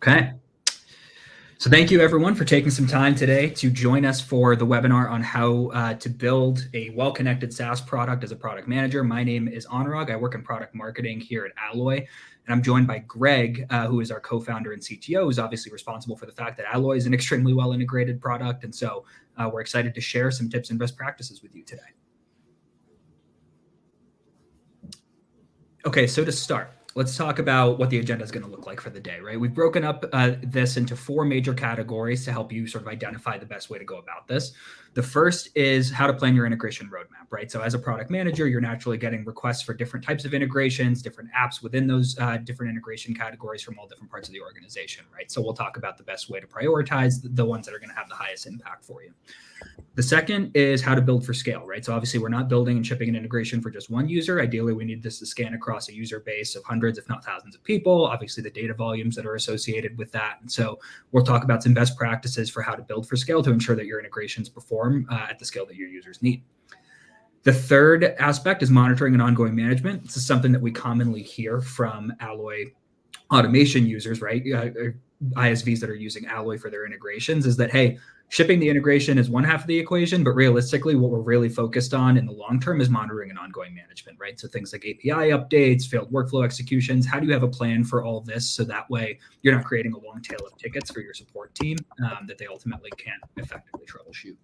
Okay. So thank you everyone for taking some time today to join us for the webinar on how to build a well-connected SaaS product as a product manager. My name is Anurag. I work in product marketing here at Alloy, and I'm joined by Greg, who is our co-founder and CTO, who's obviously responsible for the fact that Alloy is an extremely well-integrated product. And so we're excited to share some tips and best practices with you today. Okay, so to start, let's talk about what the agenda is going to look like for the day, right? We've broken up this into 4 major categories to help you sort of identify the best way to go about this. The first is how to plan your integration roadmap, right? So as a product manager, you're naturally getting requests for different types of integrations, different apps within those different integration categories from all different parts of the organization, right? So we'll talk about the best way to prioritize the ones that are going to have the highest impact for you. The second is how to build for scale, right? So obviously we're not building and shipping an integration for just one user. Ideally, we need this to scan across a user base of hundreds, if not thousands of people, obviously the data volumes that are associated with that. And so we'll talk about some best practices for how to build for scale to ensure that your integrations perform at the scale that your users need. The third aspect is monitoring and ongoing management. This is something that we commonly hear from Alloy automation users, right? ISVs that are using Alloy for their integrations is that, hey, shipping the integration is one half of the equation, but realistically, what we're really focused on in the long term is monitoring and ongoing management, right? So things like API updates, failed workflow executions. How do you have a plan for all this so that way you're not creating a long tail of tickets for your support team that they ultimately can't effectively troubleshoot?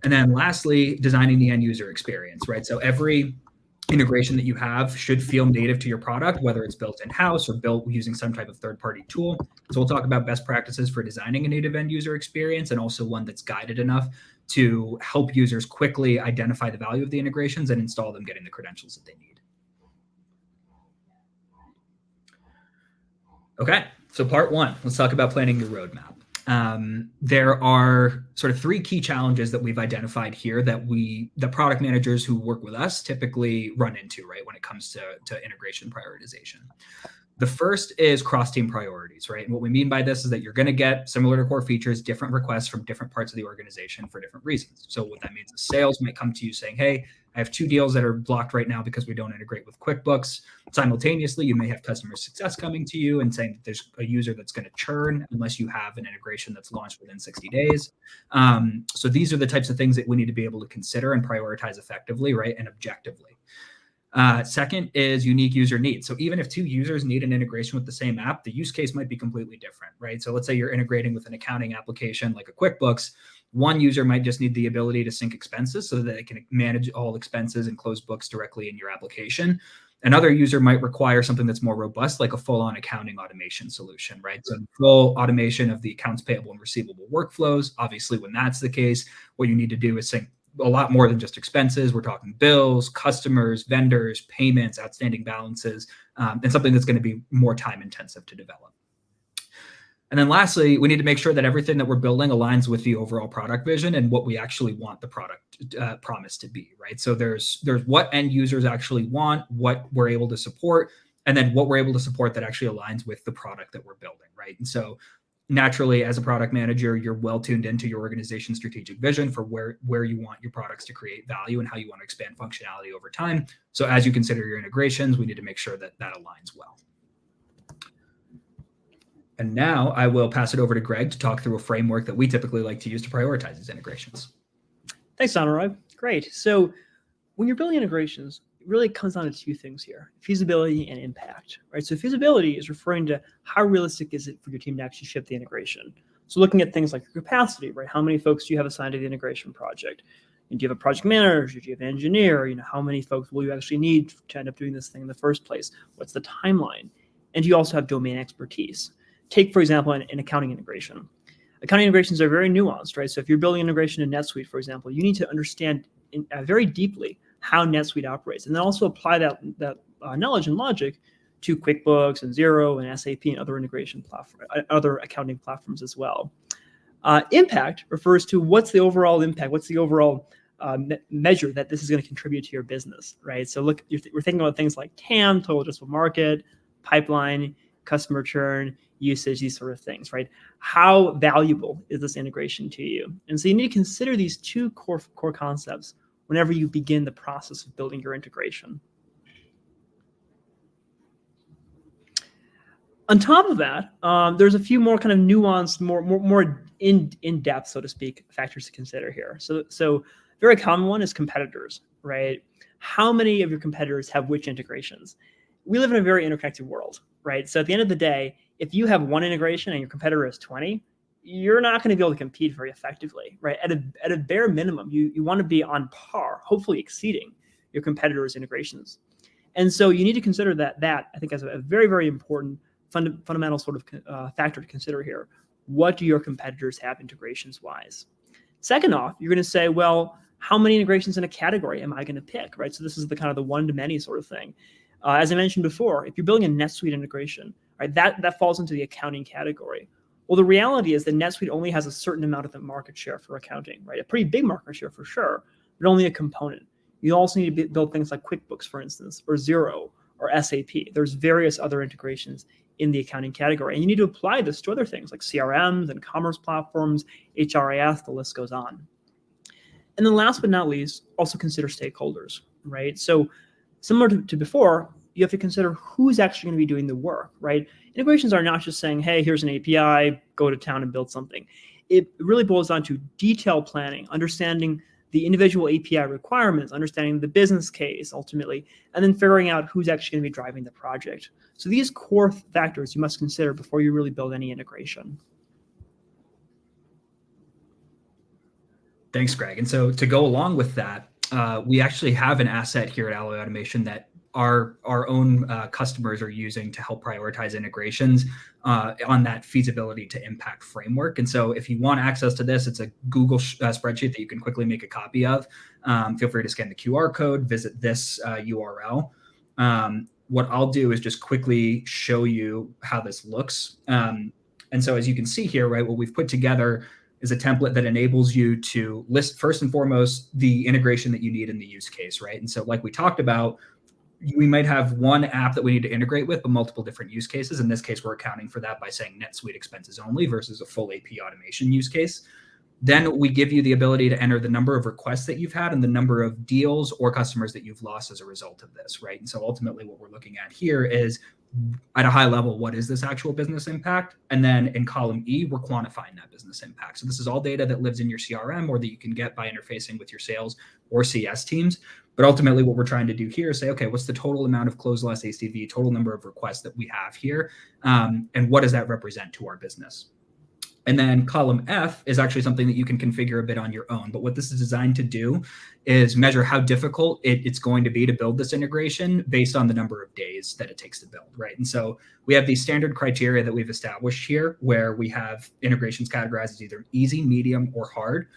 And then lastly, designing the end user experience, right? So every integration that you have should feel native to your product, whether it's built in-house or built using some type of third-party tool. So we'll talk about best practices for designing a native end user experience and also one that's guided enough to help users quickly identify the value of the integrations and install them, getting the credentials that they need. Okay, so part 1, let's talk about planning your roadmap. There are sort of 3 key challenges that we've identified here that the product managers who work with us typically run into, right, when it comes to integration prioritization. The first is cross-team priorities, right? And what we mean by this is that you're going to get, similar to core features, different requests from different parts of the organization for different reasons. So what that means is sales might come to you saying, hey, I have 2 deals that are blocked right now because we don't integrate with QuickBooks. Simultaneously, you may have customer success coming to you and saying that there's a user that's going to churn unless you have an integration that's launched within 60 days. So these are the types of things that we need to be able to consider and prioritize effectively, right, and objectively. Second is unique user needs. So even if 2 users need an integration with the same app, the use case might be completely different, right? So let's say you're integrating with an accounting application like a QuickBooks. One user might just need the ability to sync expenses so that they can manage all expenses and close books directly in your application. Another user might require something that's more robust, like a full-on accounting automation solution, right? So full automation of the accounts payable and receivable workflows. Obviously, when that's the case, what you need to do is sync a lot more than just expenses. We're talking bills, customers, vendors, payments, outstanding balances, and something that's going to be more time intensive to develop. And then lastly, we need to make sure that everything that we're building aligns with the overall product vision and what we actually want the product promise to be, right? So there's what end users actually want, what we're able to support, and then what we're able to support that actually aligns with the product that we're building, right? And so naturally, as a product manager, you're well tuned into your organization's strategic vision for where you want your products to create value and how you want to expand functionality over time. So as you consider your integrations, we need to make sure that that aligns well. And now I will pass it over to Greg to talk through a framework that we typically like to use to prioritize these integrations. Thanks, Anurag. Great. So when you're building integrations, it really comes down to 2 things here: feasibility and impact, right? So feasibility is referring to how realistic is it for your team to actually ship the integration. So looking at things like your capacity, right? How many folks do you have assigned to the integration project? And do you have a project manager? Do you have an engineer? How many folks will you actually need to end up doing this thing in the first place? What's the timeline? And do you also have domain expertise? Take, for example, an accounting integration. Accounting integrations are very nuanced, right? So if you're building integration in NetSuite, for example, you need to understand very deeply how NetSuite operates, and then also apply that knowledge and logic to QuickBooks and Xero and SAP and other integration other accounting platforms as well. Impact refers to what's the overall impact, what's the overall measure that this is going to contribute to your business, right? So look, we're thinking about things like TAM, total addressable market, pipeline, customer churn, usage, these sort of things, right? How valuable is this integration to you? And so you need to consider these 2 core concepts whenever you begin the process of building your integration. On top of that, there's a few more kind of nuanced, more in depth, so to speak, factors to consider here. So very common one is competitors, right? How many of your competitors have which integrations? We live in a very interconnected world, right? So at the end of the day, if you have one integration and your competitor has 20, you're not going to be able to compete very effectively, right? At a bare minimum, you want to be on par, hopefully exceeding your competitors' integrations. And so you need to consider that I think as a very, very important fundamental sort of factor to consider here. What do your competitors have integrations wise? Second off, you're going to say, well, how many integrations in a category am I going to pick, right? So this is the kind of the one-to-many sort of thing. As I mentioned before, if you're building a NetSuite integration, right, that falls into the accounting category. Well, the reality is that NetSuite only has a certain amount of the market share for accounting, right? A pretty big market share for sure, but only a component. You also need to build things like QuickBooks, for instance, or Xero, or SAP. There's various other integrations in the accounting category. And you need to apply this to other things like CRMs and commerce platforms, HRIS, the list goes on. And then last but not least, also consider stakeholders, right? So similar to before, you have to consider who's actually going to be doing the work, right? Integrations are not just saying, hey, here's an API, go to town and build something. It really boils down to detailed planning, understanding the individual API requirements, understanding the business case ultimately, and then figuring out who's actually going to be driving the project. So these core factors you must consider before you really build any integration. Thanks, Greg. And so to go along with that, we actually have an asset here at Alloy Automation that our own customers are using to help prioritize integrations on that feasibility to impact framework. And so if you want access to this, it's a Google spreadsheet that you can quickly make a copy of. Feel free to scan the QR code, visit this URL. What I'll do is just quickly show you how this looks. And so as you can see here, right, what we've put together is a template that enables you to list first and foremost the integration that you need in the use case, right? And so like we talked about, we might have one app that we need to integrate with, but multiple different use cases. In this case, we're accounting for that by saying NetSuite expenses only versus a full AP automation use case. Then we give you the ability to enter the number of requests that you've had and the number of deals or customers that you've lost as a result of this, right? And so ultimately what we're looking at here is at a high level, what is this actual business impact? And then in column E, we're quantifying that business impact. So this is all data that lives in your CRM or that you can get by interfacing with your sales or CS teams. But ultimately what we're trying to do here is say, okay, what's the total amount of closed loss ACV, total number of requests that we have here? And what does that represent to our business? And then column F is actually something that you can configure a bit on your own. But what this is designed to do is measure how difficult it's going to be to build this integration based on the number of days that it takes to build, right? And so we have these standard criteria that we've established here where we have integrations categorized as either easy, medium, or hard.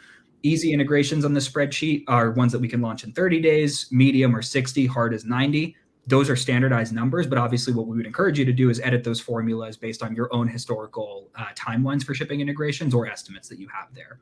Easy integrations on the spreadsheet are ones that we can launch in 30 days, medium or 60, hard is 90. Those are standardized numbers, but obviously what we would encourage you to do is edit those formulas based on your own historical timelines for shipping integrations or estimates that you have there.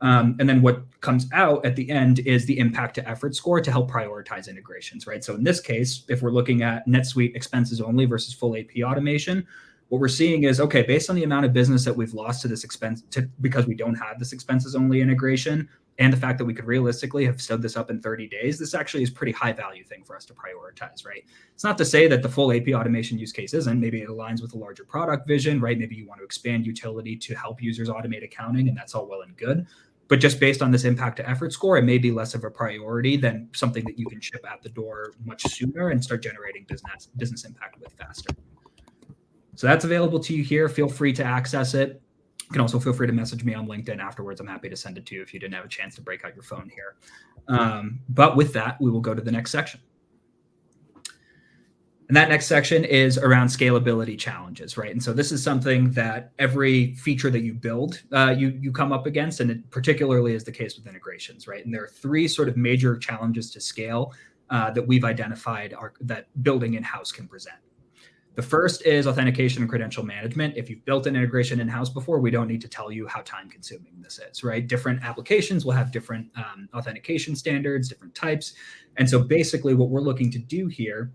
And then what comes out at the end is the impact to effort score to help prioritize integrations, right? So in this case, if we're looking at NetSuite expenses only versus full AP automation, what we're seeing is, okay, based on the amount of business that we've lost to this expense because we don't have this expenses only integration, and the fact that we could realistically have stood this up in 30 days, this actually is a pretty high value thing for us to prioritize, right? It's not to say that the full AP automation use case isn't. Maybe it aligns with a larger product vision, right? Maybe you want to expand utility to help users automate accounting, and that's all well and good. But just based on this impact to effort score, it may be less of a priority than something that you can ship out the door much sooner and start generating business impact with faster. So that's available to you here. Feel free to access it. You can also feel free to message me on LinkedIn afterwards. I'm happy to send it to you if you didn't have a chance to break out your phone here. But with that, we will go to the next section. And that next section is around scalability challenges, right? And so this is something that every feature that you build, you come up against, and it particularly is the case with integrations, right? And there are three sort of major challenges to scale that we've identified that building in-house can present. The first is authentication and credential management. If you've built an integration in-house before, we don't need to tell you how time-consuming this is, right? Different applications will have different authentication standards, different types. And so basically what we're looking to do here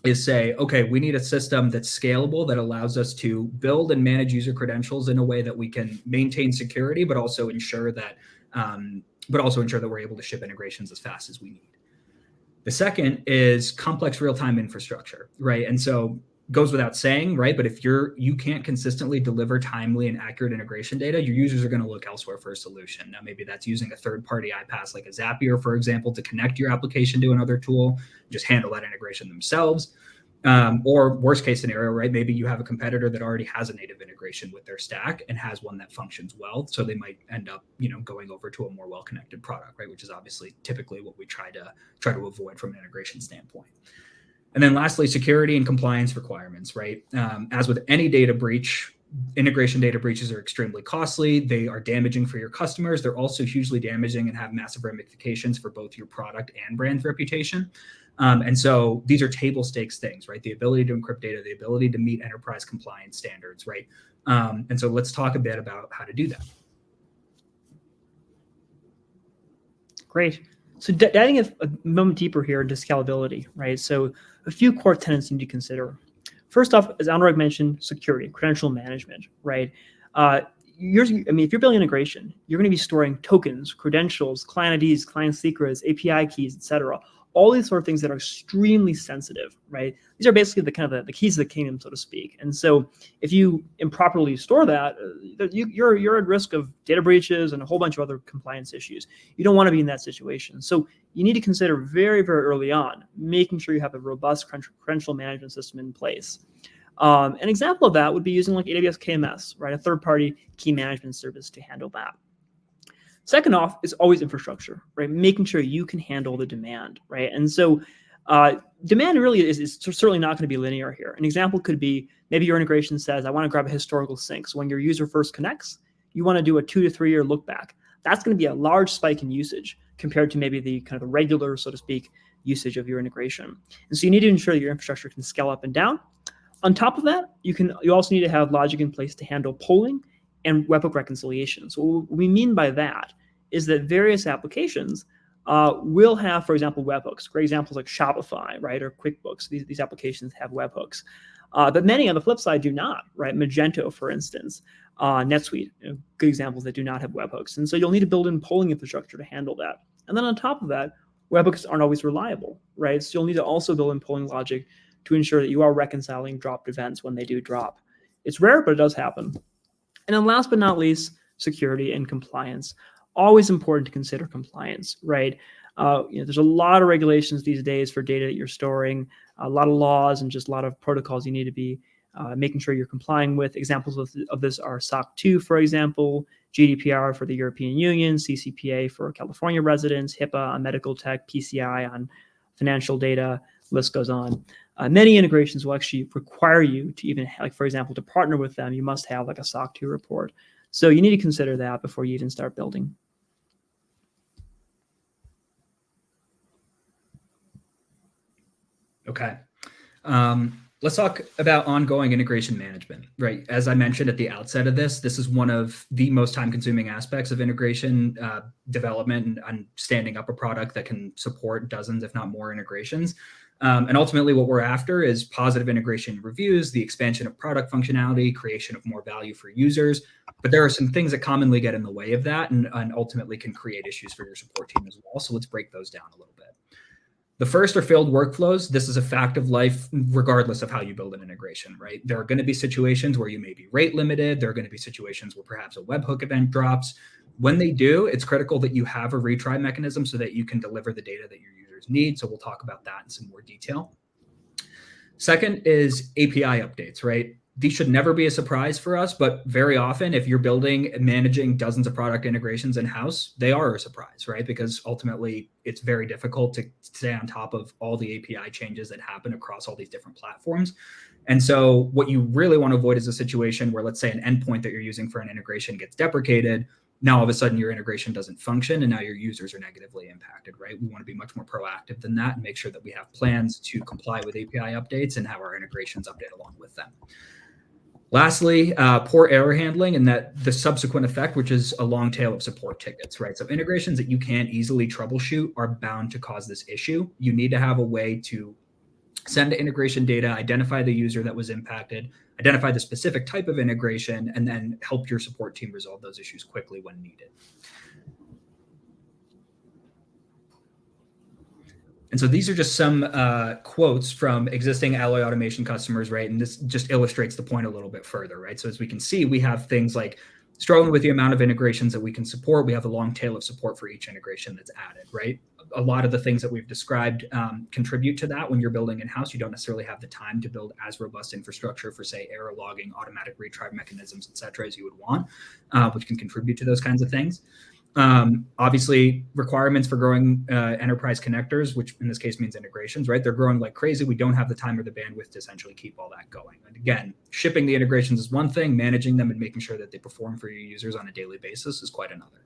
is say, okay, we need a system that's scalable, that allows us to build and manage user credentials in a way that we can maintain security, but also ensure that we're able to ship integrations as fast as we need. The second is complex real-time infrastructure, right? And so goes without saying, right? But if you can't consistently deliver timely and accurate integration data, your users are going to look elsewhere for a solution. Now, maybe that's using a third-party iPaaS like a Zapier, for example, to connect your application to another tool, just handle that integration themselves. Or worst case scenario, right? Maybe you have a competitor that already has a native integration with their stack and has one that functions well. So they might end up, going over to a more well-connected product, right? Which is obviously typically what we try to avoid from an integration standpoint. And then lastly, security and compliance requirements, right? As with any data breach, integration data breaches are extremely costly. They are damaging for your customers. They're also hugely damaging and have massive ramifications for both your product and brand reputation. And so these are table stakes things, right? The ability to encrypt data, the ability to meet enterprise compliance standards, right? And so let's talk a bit about how to do that. Great. So diving a moment deeper here into scalability, right? So a few core tenets you need to consider. First off, as Anurag mentioned, security, credential management, right? If you're building integration, you're going to be storing tokens, credentials, client IDs, client secrets, API keys, etc. All these sort of things that are extremely sensitive, right? These are basically the keys of the kingdom, so to speak. And so if you improperly store that, you're at risk of data breaches and a whole bunch of other compliance issues. You don't want to be in that situation. So you need to consider very, very early on, making sure you have a robust credential management system in place. An example of that would be using like AWS KMS, right? A third-party key management service to handle that. Second off is always infrastructure, right? Making sure you can handle the demand, right? And so demand really is certainly not going to be linear here. An example could be maybe your integration says, I want to grab a historical sync. So when your user first connects, you want to do a 2 to 3 year look back. That's going to be a large spike in usage compared to maybe the kind of regular, so to speak, usage of your integration. And so you need to ensure that your infrastructure can scale up and down. On top of that, you also need to have logic in place to handle polling and webhook reconciliation. So what we mean by that is that various applications will have, for example, webhooks. Great examples like Shopify, right, or QuickBooks. These applications have webhooks, but many on the flip side do not, right? Magento, for instance, NetSuite, good examples that do not have webhooks. And so you'll need to build in polling infrastructure to handle that. And then on top of that, webhooks aren't always reliable, right? So you'll need to also build in polling logic to ensure that you are reconciling dropped events when they do drop. It's rare, but it does happen. And then last but not least, security and compliance. Always important to consider compliance, right? There's a lot of regulations these days for data that you're storing, a lot of laws and just a lot of protocols you need to be making sure you're complying with. Examples of this are SOC 2, for example, GDPR for the European Union, CCPA for California residents, HIPAA on medical tech, PCI on financial data, list goes on. Many integrations will actually require you to even, like, for example, to partner with them, you must have like a SOC 2 report. So you need to consider that before you even start building. Okay. Let's talk about ongoing integration management, right? As I mentioned at the outset of this is one of the most time-consuming aspects of integration development and standing up a product that can support dozens, if not more, integrations. And ultimately, what we're after is positive integration reviews, the expansion of product functionality, creation of more value for users. But there are some things that commonly get in the way of that and ultimately can create issues for your support team as well. So let's break those down a little bit. The first are failed workflows. This is a fact of life, regardless of how you build an integration, right? There are going to be situations where you may be rate limited. There are going to be situations where perhaps a webhook event drops. When they do, it's critical that you have a retry mechanism so that you can deliver the data that your users need. So we'll talk about that in some more detail. Second is API updates, right? These should never be a surprise for us, but very often if you're building and managing dozens of product integrations in-house, they are a surprise, right? Because ultimately it's very difficult to stay on top of all the API changes that happen across all these different platforms. And so what you really want to avoid is a situation where, let's say, an endpoint that you're using for an integration gets deprecated. Now, all of a sudden, your integration doesn't function, and now your users are negatively impacted, right? We want to be much more proactive than that and make sure that we have plans to comply with API updates and have our integrations update along with them. Lastly, poor error handling and that the subsequent effect, which is a long tail of support tickets, right? So integrations that you can't easily troubleshoot are bound to cause this issue. You need to have a way to send integration data, identify the user that was impacted, identify the specific type of integration, and then help your support team resolve those issues quickly when needed. And so these are just some quotes from existing Alloy automation customers, right? And this just illustrates the point a little bit further, right? So as we can see, we have things like struggling with the amount of integrations that we can support. We have a long tail of support for each integration that's added, right? A lot of the things that we've described contribute to that. When you're building in-house, you don't necessarily have the time to build as robust infrastructure for, say, error logging, automatic retry mechanisms, et cetera, as you would want, which can contribute to those kinds of things. Obviously, requirements for growing enterprise connectors, which in this case means integrations, right? They're growing like crazy. We don't have the time or the bandwidth to essentially keep all that going. And again, shipping the integrations is one thing, managing them and making sure that they perform for your users on a daily basis is quite another.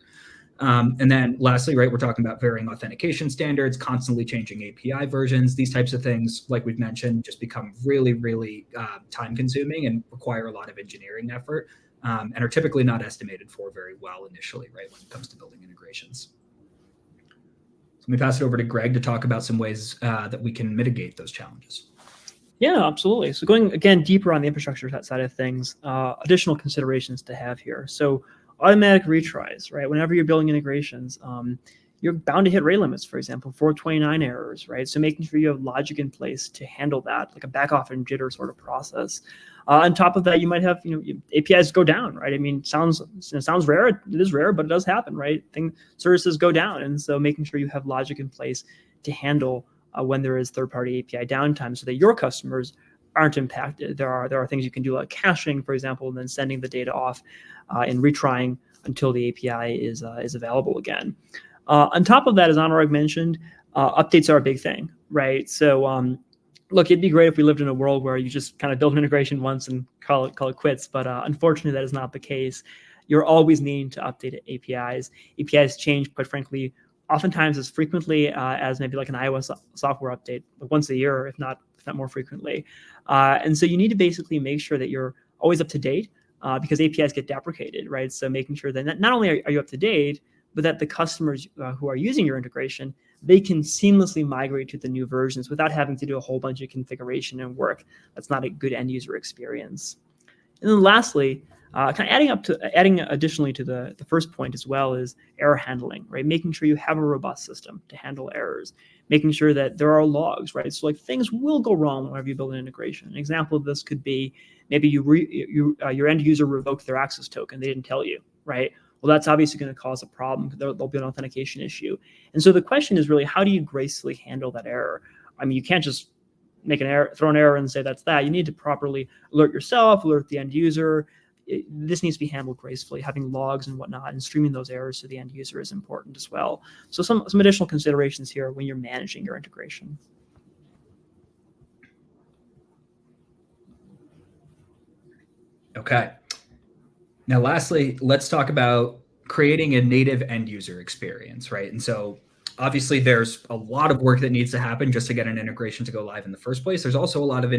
And then lastly, right, we're talking about varying authentication standards, constantly changing API versions. These types of things, like we've mentioned, just become really, really time consuming and require a lot of engineering effort. And are typically not estimated for very well initially, right, when it comes to building integrations. So let me pass it over to Greg to talk about some ways that we can mitigate those challenges. Yeah, absolutely. So going, again, deeper on the infrastructure side of things, additional considerations to have here. So automatic retries, right? Whenever you're building integrations, you're bound to hit rate limits, for example, 429 errors, right? So making sure you have logic in place to handle that, like a back off and jitter sort of process. On top of that, you might have, APIs go down, right? I mean, it sounds rare. It is rare, but it does happen, right? Services go down. And so making sure you have logic in place to handle when there is third-party API downtime so that your customers aren't impacted. There are things you can do like caching, for example, and then sending the data off and retrying until the API is available again. On top of that, as Anurag mentioned, updates are a big thing, right? So look, it'd be great if we lived in a world where you just kind of build an integration once and call it quits, but unfortunately, that is not the case. You're always needing to update APIs. APIs change, quite frankly, oftentimes as frequently as maybe like an iOS software update, like once a year, if not more frequently. And so you need to basically make sure that you're always up to date because APIs get deprecated, right? So making sure that not only are you up to date, but that the customers who are using your integration, they can seamlessly migrate to the new versions without having to do a whole bunch of configuration and work. That's not a good end user experience. And then lastly, kind of adding additionally to the first point as well is error handling, right? Making sure you have a robust system to handle errors, making sure that there are logs, right? So like things will go wrong whenever you build an integration. An example of this could be maybe your end user revoked their access token. They didn't tell you, right? Well, that's obviously going to cause a problem. There'll be an authentication issue. And so the question is really, how do you gracefully handle that error? I mean, you can't just make an error, throw an error and say that's that. You need to properly alert yourself, alert the end user. This needs to be handled gracefully. Having logs and whatnot and streaming those errors to the end user is important as well. So some additional considerations here when you're managing your integration. Okay. Now, lastly, let's talk about creating a native end user experience, right? And so obviously there's a lot of work that needs to happen just to get an integration to go live in the first place. There's also a lot of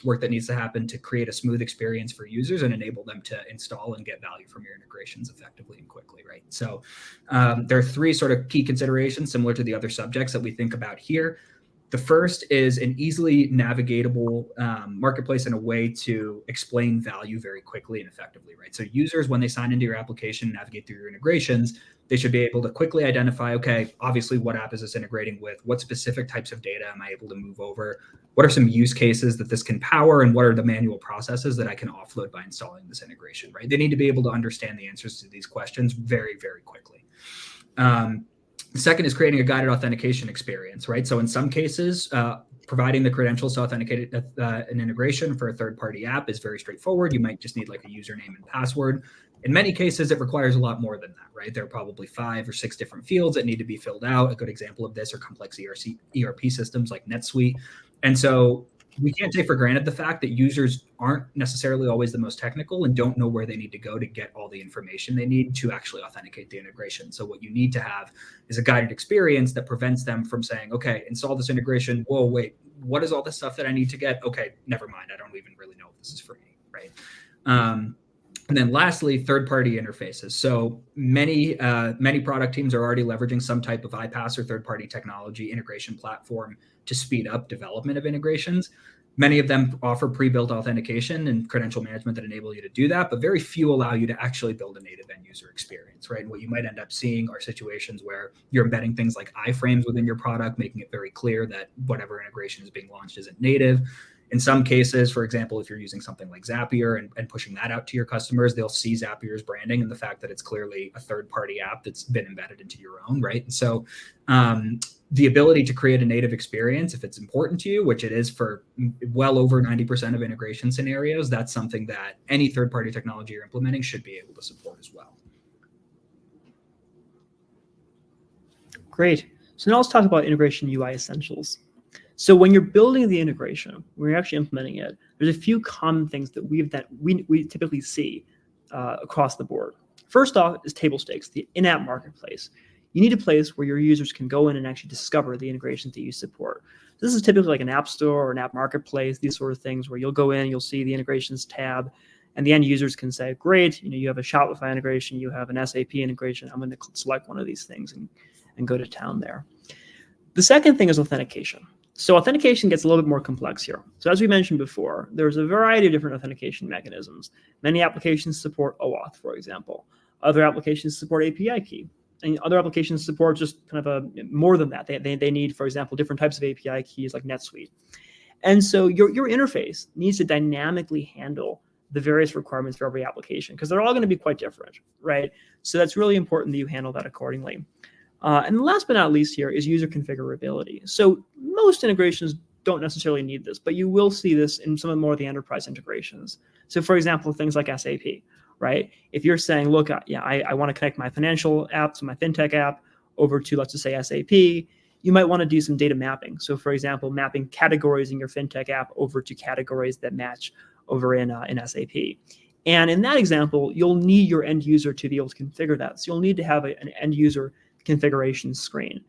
work that needs to happen to create a smooth experience for users and enable them to install and get value from your integrations effectively and quickly, right? So there are three sort of key considerations similar to the other subjects that we think about here. The first is an easily navigatable marketplace and a way to explain value very quickly and effectively, right? So users, when they sign into your application, navigate through your integrations, they should be able to quickly identify, okay, obviously what app is this integrating with? What specific types of data am I able to move over? What are some use cases that this can power? And what are the manual processes that I can offload by installing this integration, right? They need to be able to understand the answers to these questions very, very quickly. The second is creating a guided authentication experience, right? So in some cases, providing the credentials to authenticate an integration for a third-party app is very straightforward. You might just need like a username and password. In many cases, it requires a lot more than that, right? There are probably 5 or 6 different fields that need to be filled out. A good example of this are complex ERP systems like NetSuite. And so we can't take for granted the fact that users aren't necessarily always the most technical and don't know where they need to go to get all the information they need to actually authenticate the integration. So what you need to have is a guided experience that prevents them from saying, okay, install this integration. Whoa, wait, what is all this stuff that I need to get? Okay, never mind. I don't even really know if this is for me, right? And then lastly, third-party interfaces. So many product teams are already leveraging some type of iPaaS or third-party technology integration platform to speed up development of integrations. Many of them offer pre-built authentication and credential management that enable you to do that, but very few allow you to actually build a native end user experience, right? And what you might end up seeing are situations where you're embedding things like iframes within your product, making it very clear that whatever integration is being launched isn't native. In some cases, for example, if you're using something like Zapier and pushing that out to your customers, they'll see Zapier's branding and the fact that it's clearly a third-party app that's been embedded into your own, right? And so the ability to create a native experience, if it's important to you, which it is for well over 90% of integration scenarios, that's something that any third-party technology you're implementing should be able to support as well. Great. So now let's talk about integration UI essentials. So when you're building the integration, when you're actually implementing it, there's a few common things that we typically see across the board. First off is table stakes, the in-app marketplace. You need a place where your users can go in and actually discover the integrations that you support. So this is typically like an app store or an app marketplace, these sort of things where you'll go in, you'll see the integrations tab, and the end users can say, great, you have a Shopify integration, you have an SAP integration, I'm going to select one of these things and go to town there. The second thing is authentication. So authentication gets a little bit more complex here. So as we mentioned before, there's a variety of different authentication mechanisms. Many applications support OAuth, for example. Other applications support API key. And other applications support just kind of more than that. They need, for example, different types of API keys like NetSuite. And so your interface needs to dynamically handle the various requirements for every application because they're all going to be quite different, right? So that's really important that you handle that accordingly. And last but not least here is user configurability. So most integrations don't necessarily need this, but you will see this in some of more of the enterprise integrations. So for example, things like SAP, right? If you're saying, look, I want to connect my financial app to my fintech app over to, let's just say, SAP, you might want to do some data mapping. So for example, mapping categories in your fintech app over to categories that match over in SAP. And in that example, you'll need your end user to be able to configure that. So you'll need to have an end user configuration screen.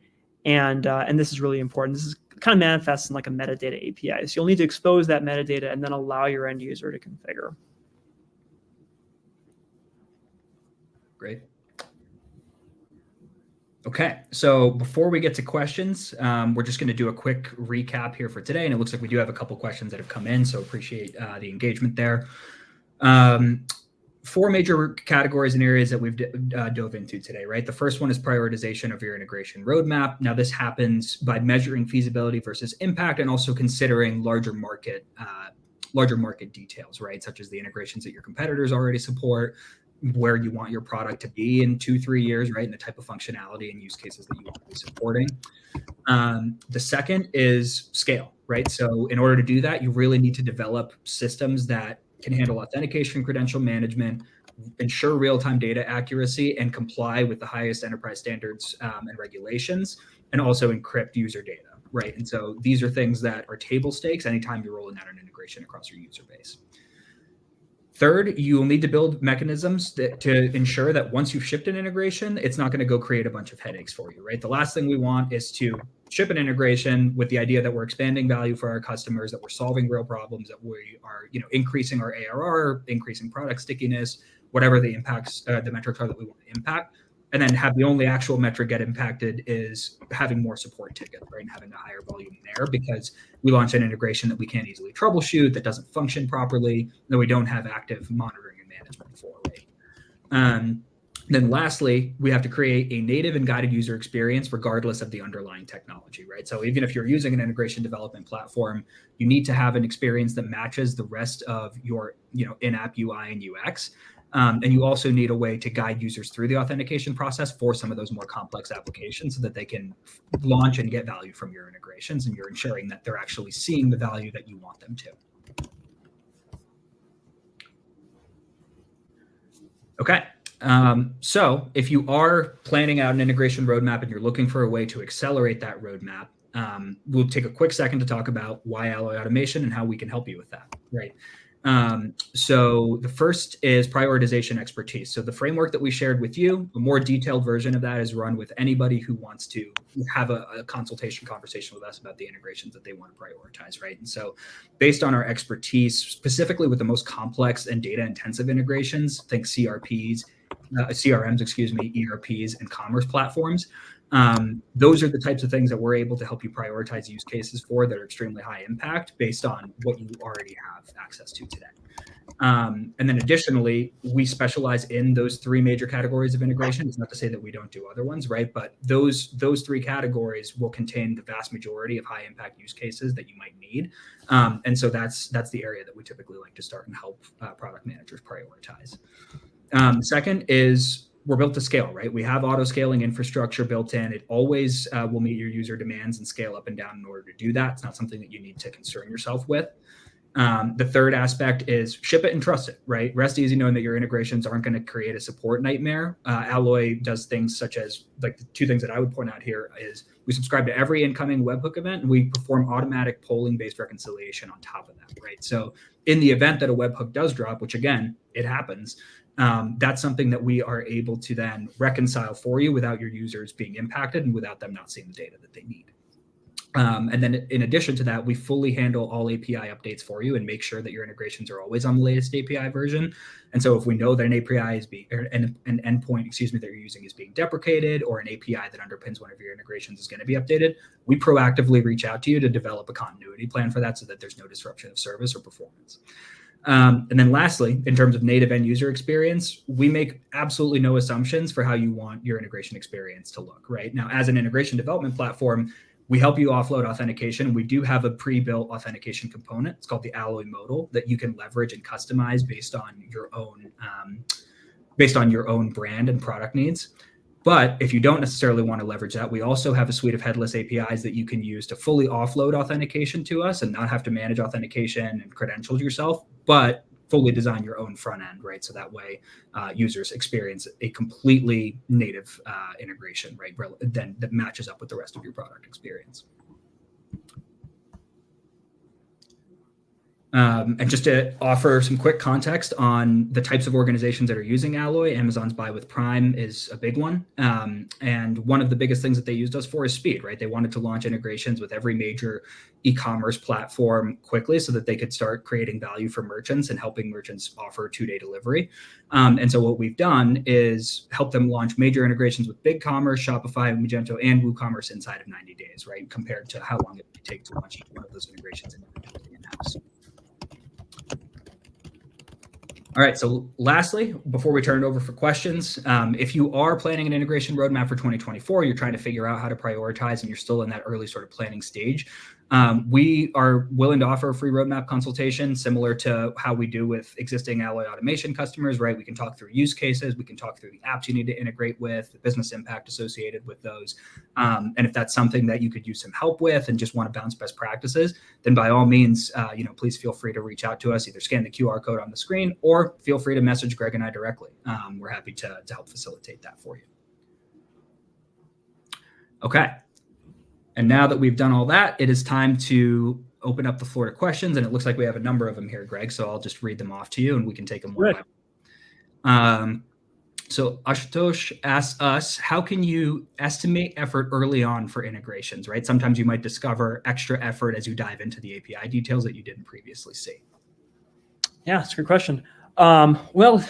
And this is really important. This is kind of manifests in like a metadata API. So you'll need to expose that metadata and then allow your end user to configure. Great. Okay, so before we get to questions, we're just going to do a quick recap here for today. And it looks like we do have a couple questions that have come in, so appreciate the engagement there. 4 major categories and areas that we've dove into today, right? The first one is prioritization of your integration roadmap. Now, this happens by measuring feasibility versus impact and also considering larger market details, right? Such as the integrations that your competitors already support, where you want your product to be in 2-3 years, right? And the type of functionality and use cases that you want to be supporting. The second is scale, right? So in order to do that, you really need to develop systems that can handle authentication, credential management, ensure real-time data accuracy, and comply with the highest enterprise standards and regulations, and also encrypt user data, right? And so these are things that are table stakes anytime you're rolling out an integration across your user base. Third, you will need to build mechanisms to ensure that once you've shipped an integration, it's not going to go create a bunch of headaches for you, right? The last thing we want is to ship an integration with the idea that we're expanding value for our customers, that we're solving real problems, that we are, increasing our ARR, increasing product stickiness, whatever the impacts, the metrics are that we want to impact, and then have the only actual metric get impacted is having more support tickets, right? And having a higher volume there because we launched an integration that we can't easily troubleshoot, that doesn't function properly, that we don't have active monitoring and management for, right? Then lastly, we have to create a native and guided user experience regardless of the underlying technology, right? So even if you're using an integration development platform, you need to have an experience that matches the rest of your in-app UI and UX. And you also need a way to guide users through the authentication process for some of those more complex applications so that they can launch and get value from your integrations, and you're ensuring that they're actually seeing the value that you want them to. Okay. So if you are planning out an integration roadmap and you're looking for a way to accelerate that roadmap, we'll take a quick second to talk about why Alloy Automation and how we can help you with that, right? So the first is prioritization expertise. So the framework that we shared with you, a more detailed version of that is run with anybody who wants to have a consultation conversation with us about the integrations that they want to prioritize, right? And so based on our expertise, specifically with the most complex and data intensive integrations, think CRMs, ERPs, and commerce platforms, Those are the types of things that we're able to help you prioritize use cases for that are extremely high impact based on what you already have access to today. And then additionally, we specialize in those three major categories of integration. It's not to say that we don't do other ones, right? But those three categories will contain the vast majority of high impact use cases that you might need. And so that's the area that we typically like to start and help product managers prioritize. Second is we're built to scale, right? We have auto scaling infrastructure built in. It always will meet your user demands and scale up and down in order to do that. It's not something that you need to concern yourself with. The third aspect is ship it and trust it, right? Rest easy knowing that your integrations aren't going to create a support nightmare. Alloy does things such as, like the two things that I would point out here is we subscribe to every incoming webhook event and we perform automatic polling-based reconciliation on top of that, right? So in the event that a webhook does drop, which again, it happens, that's something that we are able to then reconcile for you without your users being impacted and without them not seeing the data that they need. And then in addition to that, we fully handle all API updates for you and make sure that your integrations are always on the latest API version. And so if we know that an API is being, or an endpoint, that you're using is being deprecated, or an API that underpins one of your integrations is going to be updated, we proactively reach out to you to develop a continuity plan for that so that there's no disruption of service or performance. And then lastly, in terms of native end user experience, we make absolutely no assumptions for how you want your integration experience to look, right? Now, as an integration development platform, we help you offload authentication. We do have a pre-built authentication component. It's called the Alloy modal that you can leverage and customize based on your own brand and product needs. But if you don't necessarily want to leverage that, we also have a suite of headless APIs that you can use to fully offload authentication to us and not have to manage authentication and credentials yourself, but fully design your own front end, right? So that way users experience a completely native integration, right? Then that matches up with the rest of your product experience. And just to offer some quick context on the types of organizations that are using Alloy, Amazon's Buy with Prime is a big one. And one of the biggest things that they used us for is speed, right? They wanted to launch integrations with every major e-commerce platform quickly so that they could start creating value for merchants and helping merchants offer 2-day delivery. And so what we've done is help them launch major integrations with BigCommerce, Shopify, Magento, and WooCommerce inside of 90 days, right? Compared to how long it would take to launch each one of those integrations individually in-house. All right, so lastly, before we turn it over for questions, if you are planning an integration roadmap for 2024, you're trying to figure out how to prioritize and you're still in that early sort of planning stage, we are willing to offer a free roadmap consultation similar to how we do with existing Alloy automation customers, right? We can talk through use cases, we can talk through the apps you need to integrate with, the business impact associated with those. And if that's something that you could use some help with and just want to bounce best practices, then by all means, please feel free to reach out to us, either scan the QR code on the screen or feel free to message Greg and I directly. We're happy to help facilitate that for you. Okay. And now that we've done all that, it is time to open up the floor to questions. And it looks like we have a number of them here, Greg. So I'll just read them off to you and we can take them one by one. So Ashutosh asks us, how can you estimate effort early on for integrations, right? Sometimes you might discover extra effort as you dive into the API details that you didn't previously see. Yeah, it's a good question. Well,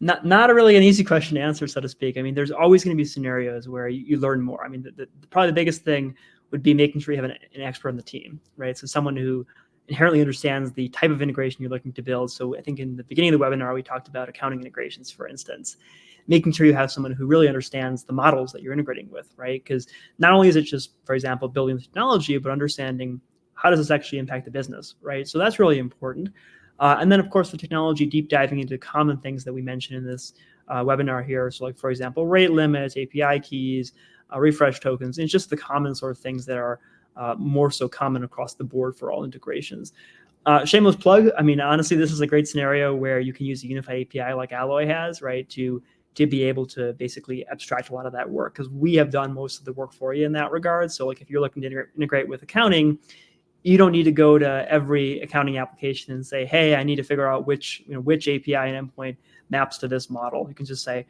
not really an easy question to answer, so to speak. I mean, there's always going to be scenarios where you learn more. I mean, probably the biggest thing would be making sure you have an expert on the team, right? So someone who inherently understands the type of integration you're looking to build. So I think in the beginning of the webinar, we talked about accounting integrations, for instance, making sure you have someone who really understands the models that you're integrating with, right? Because not only is it just, for example, building the technology, but understanding how does this actually impact the business, right? So that's really important. And then, of course, the technology, deep diving into common things that we mentioned in this webinar here. So like, for example, rate limits, API keys, refresh tokens, and it's just the common sort of things that are more so common across the board for all integrations. Shameless plug. I mean, honestly, this is a great scenario where you can use a unified API like Alloy has, right, to be able to basically abstract a lot of that work, because we have done most of the work for you in that regard. So like if you're looking to integrate with accounting, you don't need to go to every accounting application and say, hey, I need to figure out which API and endpoint maps to this model. You can just say,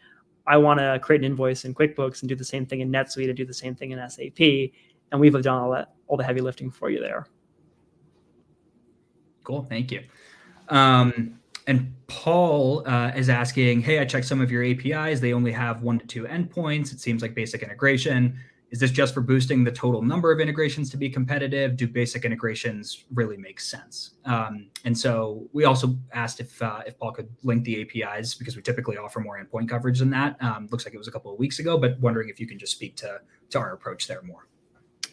I want to create an invoice in QuickBooks and do the same thing in NetSuite and do the same thing in SAP. And we've done all the heavy lifting for you there. Cool, thank you. And Paul is asking, hey, I checked some of your APIs. They only have 1 to 2 endpoints. It seems like basic integration. Is this just for boosting the total number of integrations to be competitive? Do basic integrations really make sense? And so we also asked if Paul could link the APIs, because we typically offer more endpoint coverage than that. Looks like it was a couple of weeks ago, but wondering if you can just speak to our approach there more.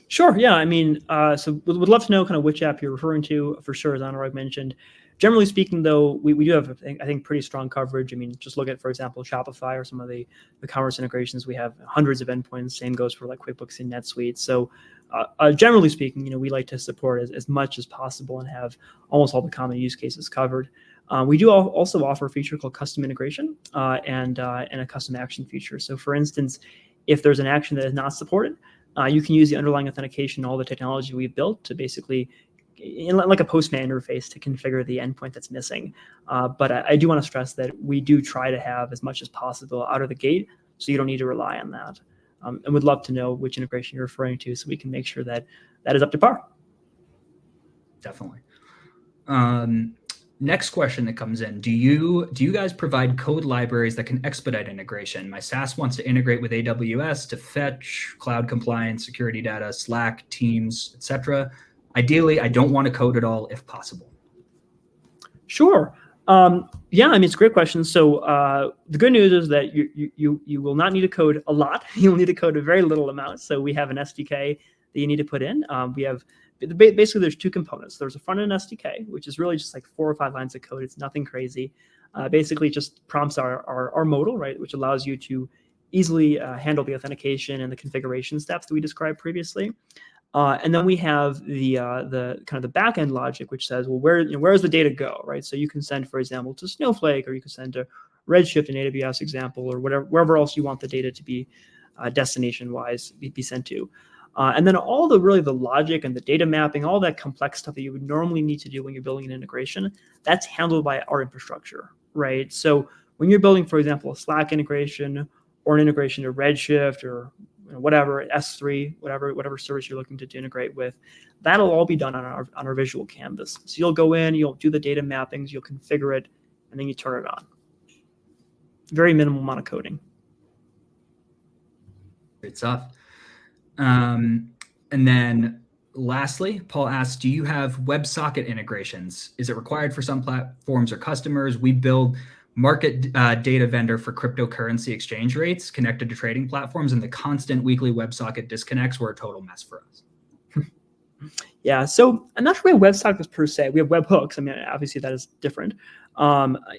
Sure. Yeah. I mean, so would love to know kind of which app you're referring to, for sure, as Anurag mentioned. Generally speaking, though, we do have, I think, pretty strong coverage. I mean, just look at, for example, Shopify or some of the commerce integrations. We have hundreds of endpoints. Same goes for like QuickBooks and NetSuite. So generally speaking, we like to support as much as possible and have almost all the common use cases covered. We do also offer a feature called custom integration and a custom action feature. So for instance, if there's an action that is not supported, you can use the underlying authentication, all the technology we've built to basically, like a Postman interface, to configure the endpoint that's missing. But I do want to stress that we do try to have as much as possible out of the gate, so you don't need to rely on that. And would love to know which integration you're referring to, so we can make sure that that is up to par. Definitely. Next question that comes in: Do you guys provide code libraries that can expedite integration? My SaaS wants to integrate with AWS to fetch cloud compliance, security data, Slack, Teams, etc. Ideally, I don't want to code at all if possible. Sure. Yeah, I mean, it's a great question. So the good news is that you will not need to code a lot. You'll need to code a very little amount. So we have an SDK that you need to put in. We have basically, there's two components. There's a front-end SDK, which is really just like 4 or 5 lines of code. It's nothing crazy. Basically, just prompts our modal, right, which allows you to easily handle the authentication and the configuration steps that we described previously. And then we have the kind of the back-end logic, which says, well, where does the data go, right? So you can send, for example, to Snowflake, or you can send to Redshift in AWS example, or wherever else you want the data to be destination-wise be sent to. And then all the logic and the data mapping, all that complex stuff that you would normally need to do when you're building an integration, that's handled by our infrastructure, right? So when you're building, for example, a Slack integration or an integration to Redshift or whatever, S3, whatever service you're looking to integrate with, that'll all be done on our visual canvas. So you'll go in, you'll do the data mappings, you'll configure it, and then you turn it on. Very minimal amount of coding. Great stuff. And then lastly, Paul asks, do you have WebSocket integrations? Is it required for some platforms or customers? We build market data vendor for cryptocurrency exchange rates connected to trading platforms, and the constant weekly WebSocket disconnects were a total mess for us. Yeah, so I'm not sure we have WebSockets per se. We have webhooks. I mean, obviously that is different.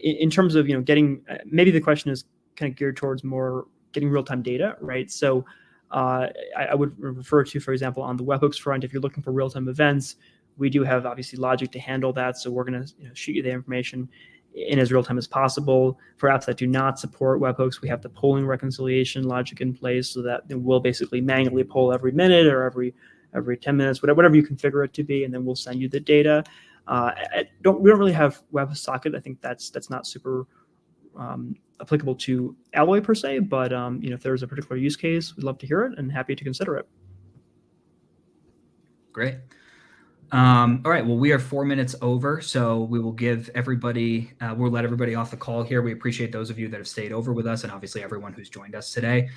In terms of getting, maybe the question is kind of geared towards more getting real-time data, right? So I would refer to, for example, on the webhooks front, if you're looking for real-time events, we do have obviously logic to handle that. So we're going to shoot you the information in as real time as possible. For apps that do not support webhooks, we have the polling reconciliation logic in place, so that we'll basically manually poll every minute or every 10 minutes, whatever you configure it to be, and then we'll send you the data. We don't really have WebSocket. I think that's not super applicable to Alloy per se, but if there's a particular use case, we'd love to hear it and happy to consider it. Great. All right. Well, we are 4 minutes over, so we will give everybody, we'll let everybody off the call here. We appreciate those of you that have stayed over with us, and obviously everyone who's joined us today.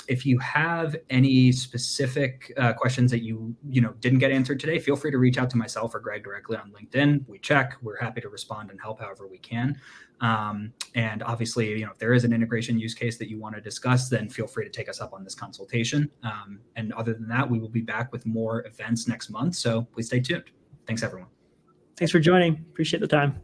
If you have any specific questions that you didn't get answered today, feel free to reach out to myself or Gregg directly on LinkedIn. We check. We're happy to respond and help however we can. And obviously, if there is an integration use case that you want to discuss, then feel free to take us up on this consultation. And other than that, we will be back with more events next month. So please stay tuned. Thanks, everyone. Thanks for joining. Appreciate the time.